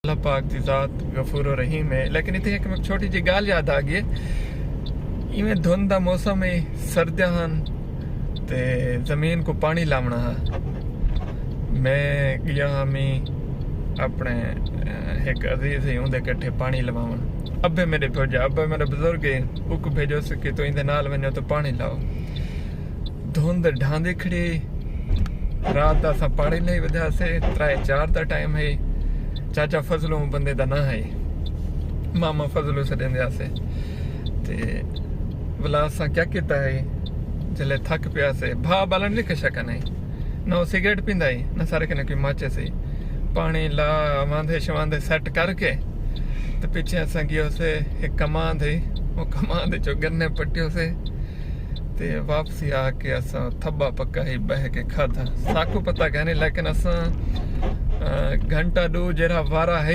अल्लाह पाक दी ज़ात गफूर और रहीम है। लेकिन इतनी एक छोटी जी गाल याद आ गई है। इवें धुंध दा मौसम है, सर्दियां हन ते जमीन को पानी लावना है। मैं गया हमी अपने एक अजीज है उनके कट्ठे पानी लवावन। अब्बे मेरे भेजा, अब्बे मेरे बुजुर्ग है, उक भेजो सके तो इंदे नाल वनो तो पानी लाओ। धुंध ढांदी खड़ी, रात दा असां पानी नहीं वधा से 3-4 दा टाइम है। चाचा फजलों बंदे दा ना है, मामा फजलों से देंदे से ते बोला असां क्या किता है जले थक पिया से भा बालन लिख शका नहीं ना सिगरेट पींदा है ना सारे कने कोई माचे से पानी ला वांधे शवांधे सेट करके तो पीछे असां गयो से एक कमांद है, वो कमांद चो गन्ने पट्टियों से ते वापसी आके असां थब्बा पक्का ही बह के खाधा। साकू पता कहने लेकिन असां घंटा दो जरा वारा है